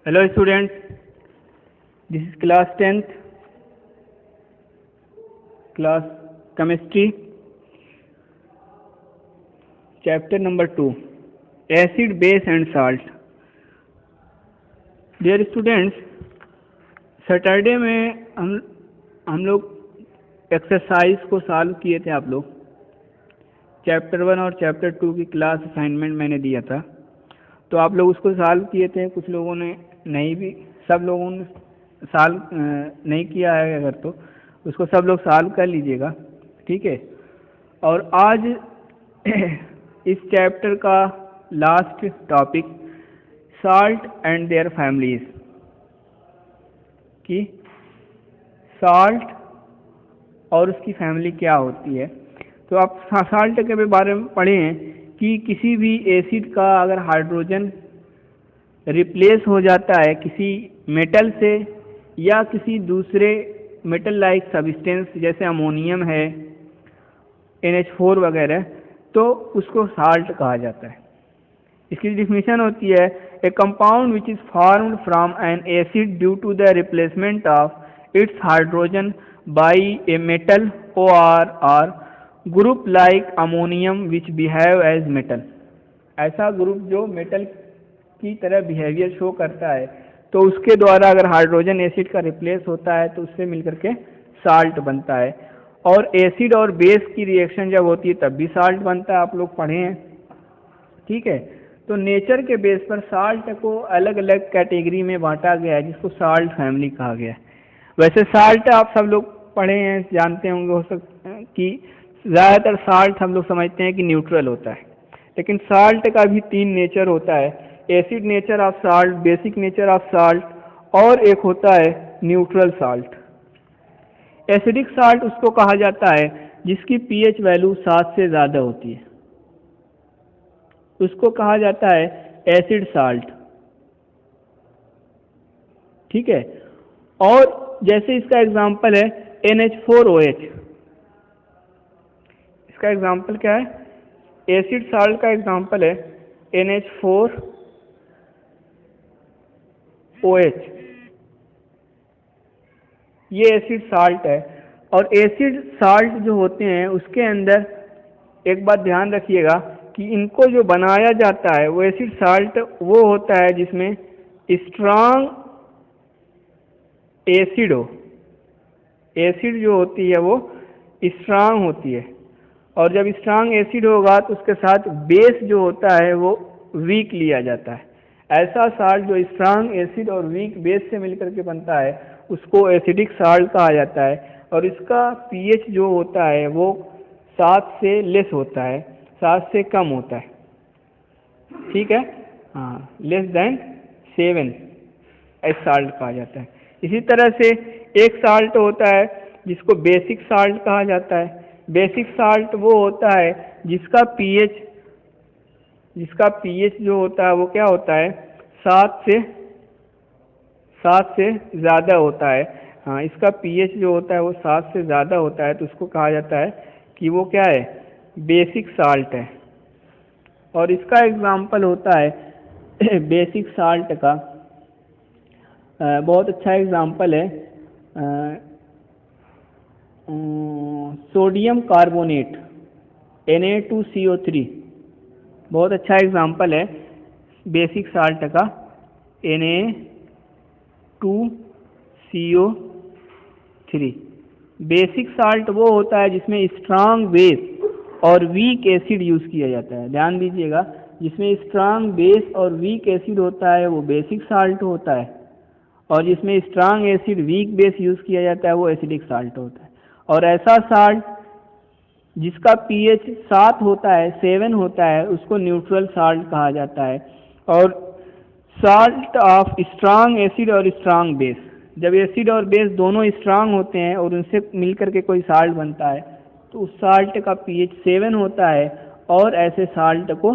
Hello students, this is class 10th, class chemistry, chapter number 2, acid, base and salt. Dear students, Saturday में हम लोग exercise को solve किए थे। आप लोग चैप्टर 1 और चैप्टर 2 की क्लास असाइनमेंट मैंने दिया था, तो आप लोग उसको सॉल्व किए थे। कुछ लोगों ने नहीं भी, सब लोगों ने सॉल्व नहीं किया है अगर तो उसको सब लोग सॉल्व कर लीजिएगा, ठीक है। और आज इस चैप्टर का last topic salt and their families कि साल्ट और उसकी फैमिली क्या होती है। तो आप साल्ट के बारे में पढ़े हैं कि किसी भी एसिड का अगर हाइड्रोजन रिप्लेस हो जाता है किसी मेटल से या किसी दूसरे मेटल लाइक सब्सटेंस जैसे अमोनियम है, NH4 वगैरह, तो उसको साल्ट कहा जाता है। इसकी डिफिनीशन होती है a compound which is formed from an acid due to the replacement of its hydrogen by a metal और group like ammonium which behave as metal. ऐसा ग्रुप जो मेटल की तरह बिहेवियर शो करता है, तो उसके द्वारा अगर हाइड्रोजन एसिड का रिप्लेस होता है तो उससे मिलकर के साल्ट बनता है। और एसिड और बेस की रिएक्शन जब होती है तब भी साल्ट बनता है, आप लोग पढ़े हैं, ठीक है। तो नेचर के बेस पर साल्ट को अलग अलग कैटेगरी में बांटा गया है, जिसको साल्ट फैमिली कहा गया है। वैसे साल्ट आप सब लोग पढ़े हैं, जानते होंगे हो सकता है कि ज़्यादातर साल्ट हम लोग समझते हैं कि न्यूट्रल होता है, लेकिन साल्ट का भी 3 नेचर होता है। Acid nature of salt, basic nature of salt और एक होता है न्यूट्रल साल्ट। एसिडिक साल्ट उसको कहा जाता है जिसकी पीएच वैल्यू 7 से ज़्यादा होती है, उसको कहा जाता है एसिड साल्ट, ठीक है। और जैसे इसका एग्जांपल है NH4OH, इसका एग्जांपल क्या है? एसिड साल्ट का एग्जांपल है NH4OH। ये एसिड साल्ट है। और एसिड साल्ट जो होते हैं उसके अंदर एक बात ध्यान रखिएगा कि इनको जो बनाया जाता है वो एसिड साल्ट वो होता है जिसमें स्ट्रांग एसिड हो। एसिड जो होती है वो स्ट्रांग होती है, और जब स्ट्रांग एसिड होगा तो उसके साथ बेस जो होता है वो वीक लिया जाता है। ऐसा साल्ट जो स्ट्रांग एसिड और वीक बेस से मिलकर के बनता है उसको एसिडिक साल्ट कहा जाता है। और इसका पीएच जो होता है वो 7 से लेस होता है, 7 से कम होता है, ठीक है, हाँ, लेस देन 7 ऐसा साल्ट कहा जाता है। इसी तरह से एक साल्ट होता है जिसको बेसिक साल्ट कहा जाता है। बेसिक साल्ट वो होता है जिसका पीएच जो होता है वो क्या होता है, 7 से ज़्यादा होता है। हाँ, इसका पीएच जो होता है वो 7 से ज़्यादा होता है, तो उसको कहा जाता है कि वो क्या है, बेसिक साल्ट है। और इसका एग्जांपल होता है बेसिक साल्ट का बहुत अच्छा एग्जांपल है सोडियम कार्बोनेट Na2CO3, बहुत अच्छा एग्जांपल है बेसिक साल्ट का Na2CO3। बेसिक साल्ट वो होता है जिसमें स्ट्रांग बेस और वीक एसिड यूज़ किया जाता है। ध्यान दीजिएगा, जिसमें स्ट्रांग बेस और वीक एसिड होता है वो बेसिक साल्ट होता है, और जिसमें strong acid weak base use किया जाता है वो एसिडिक साल्ट होता है। और ऐसा साल्ट जिसका पीएच 7 होता है, 7 होता है, उसको न्यूट्रल साल्ट कहा जाता है। और साल्ट ऑफ स्ट्रांग एसिड और स्ट्रांग बेस, जब एसिड और बेस दोनों स्ट्रांग होते हैं और उनसे मिलकर के कोई साल्ट बनता है तो उस साल्ट का पीएच 7 होता है, और ऐसे साल्ट को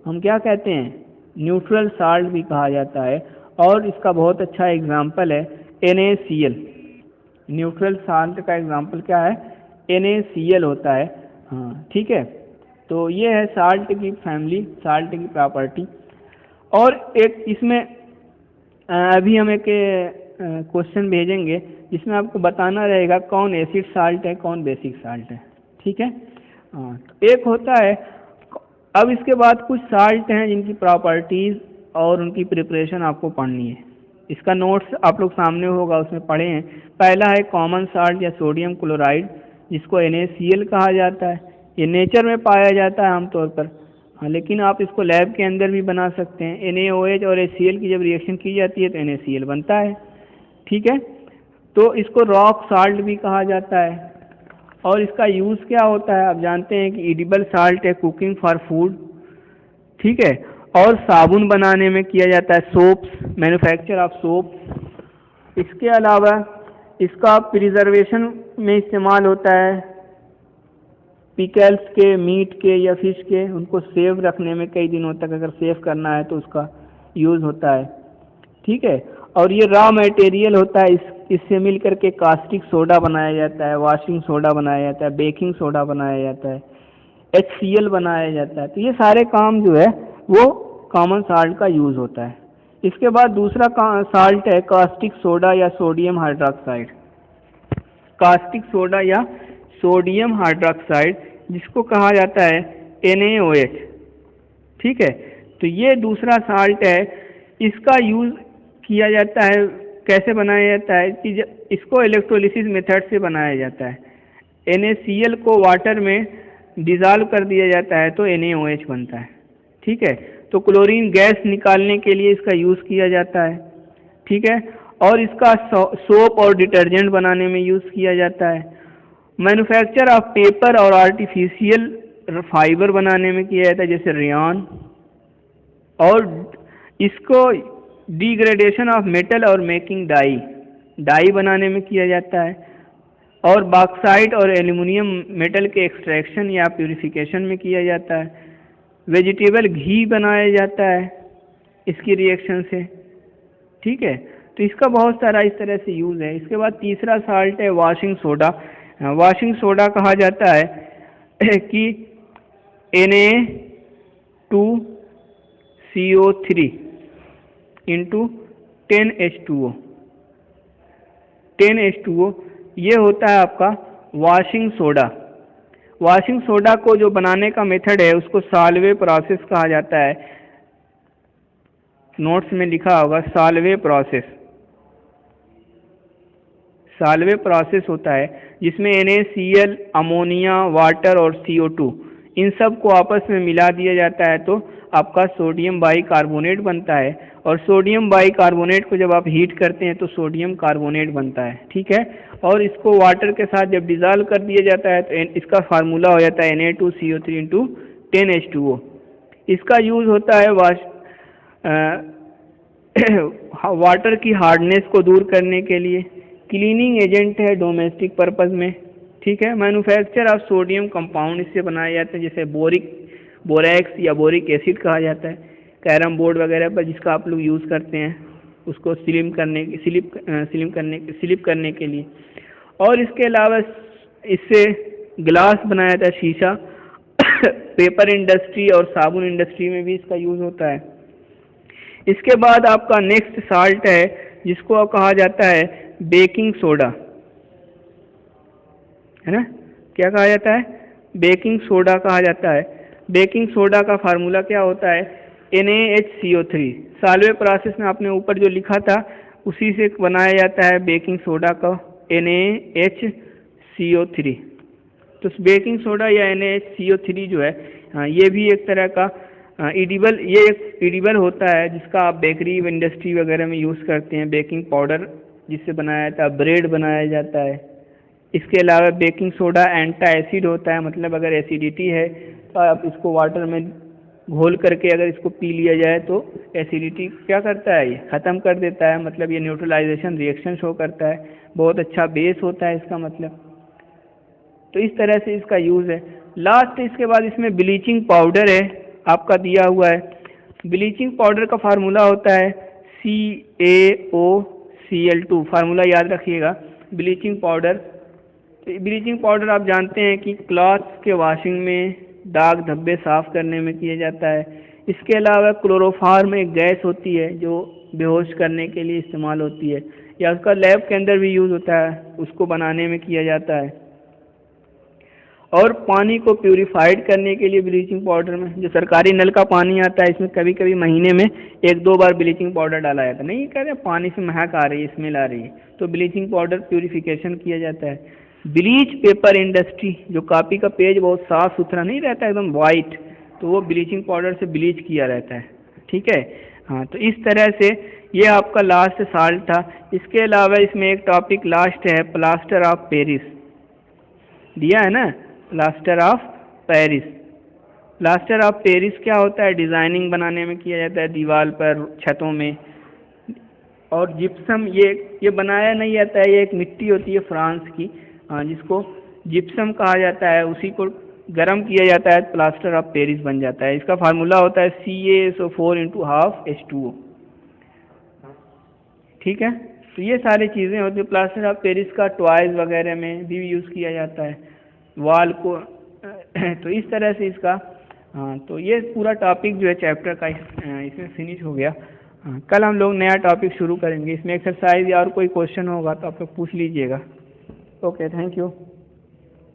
हम क्या कहते हैं, न्यूट्रल साल्ट भी कहा जाता है। और इसका बहुत अच्छा एग्जांपल है NaCl। न्यूट्रल साल्ट का एग्जांपल क्या है, NaCl होता है, हाँ, ठीक है। तो ये है साल्ट की फैमिली, साल्ट की प्रॉपर्टी। और एक इसमें अभी हम एक क्वेश्चन भेजेंगे जिसमें आपको बताना रहेगा कौन एसिड साल्ट है कौन बेसिक साल्ट है, ठीक है। हाँ, तो एक होता है। अब इसके बाद कुछ साल्ट हैं जिनकी प्रॉपर्टीज़ और उनकी प्रिपरेशन आपको पढ़नी है। इसका नोट्स आप लोग सामने होगा, उसमें पढ़े हैं। पहला है कॉमन साल्ट या सोडियम क्लोराइड, जिसको NaCl कहा जाता है। ये नेचर में पाया जाता है आमतौर पर। हाँ, लेकिन आप इसको लैब के अंदर भी बना सकते हैं। NaOH और HCl की जब रिएक्शन की जाती है तो NaCl बनता है, ठीक है। तो इसको रॉक साल्ट भी कहा जाता है। और इसका यूज़ क्या होता है, आप जानते हैं कि एडिबल साल्ट है, कुकिंग फॉर फूड, ठीक है। और साबुन बनाने में किया जाता है, सोप्स, मैन्युफैक्चर ऑफ सोप। इसके अलावा इसका प्रिजर्वेशन में इस्तेमाल होता है, पिकल्स के, मीट के या फिश के, उनको सेव रखने में कई दिनों तक अगर सेव करना है तो उसका यूज़ होता है, ठीक है। और ये रॉ मटेरियल होता है, इससे मिल करके कास्टिक सोडा बनाया जाता है, वॉशिंग सोडा बनाया जाता है, बेकिंग सोडा बनाया जाता है, HCl बनाया जाता है। तो ये सारे काम जो है वो कॉमन साल्ट का यूज़ होता है। इसके बाद दूसरा साल्ट है कास्टिक सोडा या सोडियम हाइड्रोक्साइड। कास्टिक सोडा या सोडियम हाइड्रोक्साइड, जिसको कहा जाता है NaOH, ठीक है। तो ये दूसरा साल्ट है। इसका यूज़ किया जाता है, कैसे बनाया जाता है कि इसको इलेक्ट्रोलिसिस मेथड से बनाया जाता है। NaCl को वाटर में डिज़ोल्व कर दिया जाता है तो NaOH बनता है, ठीक है। तो क्लोरीन गैस निकालने के लिए इसका यूज़ किया जाता है, ठीक है। और इसका सोप और डिटर्जेंट बनाने में यूज़ किया जाता है। मैन्युफैक्चर ऑफ पेपर और आर्टिफिशियल फाइबर बनाने में किया जाता है, जैसे रेयॉन। और इसको डिग्रेडेशन ऑफ मेटल और मेकिंग डाई बनाने में किया जाता है। और बॉक्साइट और एल्युमिनियम मेटल के एक्सट्रैक्शन या प्यूरिफिकेशन में किया जाता है। वेजिटेबल घी बनाया जाता है इसकी रिएक्शन से, ठीक है। तो इसका बहुत सारा इस तरह से यूज़ है। इसके बाद तीसरा साल्ट है वॉशिंग सोडा। वॉशिंग सोडा कहा जाता है कि Na2CO3 इंटू 10H2O, 10H2O ये होता है आपका वॉशिंग सोडा। वॉशिंग सोडा को जो बनाने का मेथड है उसको साल्वे प्रोसेस कहा जाता है। नोट्स में लिखा होगा साल्वे प्रोसेस। साल्वे प्रोसेस होता है जिसमें NaCl, अमोनिया, वाटर और CO2 इन सब को आपस में मिला दिया जाता है तो आपका सोडियम बाइकार्बोनेट बनता है। और सोडियम बाइकार्बोनेट को जब आप हीट करते हैं तो सोडियम कार्बोनेट बनता है, ठीक है। और इसको वाटर के साथ जब डिज़ोल्व कर दिया जाता है तो इसका फार्मूला हो जाता है Na2CO3 इंटू 10H2O। इसका यूज़ होता है वाटर की हार्डनेस को दूर करने के लिए, क्लीनिंग एजेंट है डोमेस्टिक पर्पस में, ठीक है। मैन्युफैक्चर ऑफ सोडियम कंपाउंड इससे बनाए जाते हैं, जैसे बोरैक्स या बोरिक एसिड कहा जाता है। कैरम बोर्ड वगैरह पर जिसका आप लोग यूज़ करते हैं उसको स्लिप करने के लिए। और इसके अलावा इससे ग्लास बनाया जाता है, शीशा। पेपर इंडस्ट्री और साबुन इंडस्ट्री में भी इसका यूज़ होता है। इसके बाद आपका नेक्स्ट साल्ट है जिसको कहा जाता है बेकिंग सोडा, है ना। क्या कहा जाता है, बेकिंग सोडा कहा जाता है। बेकिंग सोडा का फार्मूला क्या होता है, NaHCO3। साल्वे प्रोसेस में आपने ऊपर जो लिखा था उसी से बनाया जाता है बेकिंग सोडा का, NaHCO3। तो बेकिंग सोडा या NaHCO3 जो है, हाँ, ये भी एक तरह का एडिबल होता है जिसका आप बेकरी इंडस्ट्री वगैरह में यूज़ करते हैं। बेकिंग पाउडर जिससे बनाया जाता है, ब्रेड बनाया जाता है। इसके अलावा बेकिंग सोडा एंटा एसिड होता है, मतलब अगर एसिडिटी है तो आप इसको वाटर में घोल करके अगर इसको पी लिया जाए तो एसिडिटी क्या करता है, ये ख़त्म कर देता है। मतलब ये न्यूट्रलाइजेशन रिएक्शन शो करता है। बहुत अच्छा बेस होता है इसका मतलब। तो इस तरह से इसका यूज़ है। लास्ट इसके बाद इसमें ब्लीचिंग पाउडर है, आपका दिया हुआ है। ब्लीचिंग पाउडर का फार्मूला होता है CaOCl2। फार्मूला याद रखिएगा। ब्लीचिंग पाउडर आप जानते हैं कि क्लॉथ के वॉशिंग में, दाग धब्बे साफ करने में किया जाता है। इसके अलावा क्लोरोफॉर्म एक गैस होती है जो बेहोश करने के लिए इस्तेमाल होती है, या उसका लैब के अंदर भी यूज़ होता है, उसको बनाने में किया जाता है। और पानी को प्यूरिफाइड करने के लिए ब्लीचिंग पाउडर में, जो सरकारी नल का पानी आता है इसमें कभी कभी महीने में 1-2 बार ब्लीचिंग पाउडर डाला जाता है। नहीं कह रहे पानी से महक आ रही है, स्मेल आ रही है, तो ब्लीचिंग पाउडर प्यूरिफिकेशन किया जाता है। ब्लीच पेपर इंडस्ट्री, जो कॉपी का पेज बहुत साफ़ सुथरा नहीं रहता एकदम वाइट, तो वो ब्लीचिंग पाउडर से ब्लीच किया रहता है। ठीक है, हाँ, तो इस तरह से ये आपका लास्ट साल्ट था। इसके अलावा इसमें एक टॉपिक लास्ट है, प्लास्टर ऑफ पेरिस दिया है ना, plaster of Paris. Plaster of Paris क्या होता है? डिज़ाइनिंग बनाने में किया जाता है, दीवार पर, छतों में। और जिप्सम, ये बनाया नहीं जाता है, ये एक मिट्टी होती है फ्रांस की, जिसको जिप्सम कहा जाता है, उसी को गर्म किया जाता है, प्लास्टर ऑफ पेरिस बन जाता है। इसका फार्मूला होता है CaSO4 × 12H2O। ठीक है, तो ये सारी चीज़ें होती है। प्लास्टर ऑफ पेरिस का टॉयज़ वगैरह में भी यूज़ किया जाता है, वॉल को। तो इस तरह से इसका, हाँ, तो ये पूरा टॉपिक जो है चैप्टर का इसमें फिनिश हो गया। हाँ, कल हम लोग नया टॉपिक शुरू करेंगे। इसमें एक्सरसाइज या और कोई क्वेश्चन होगा तो आप लोग पूछ लीजिएगा। Okay, thank you.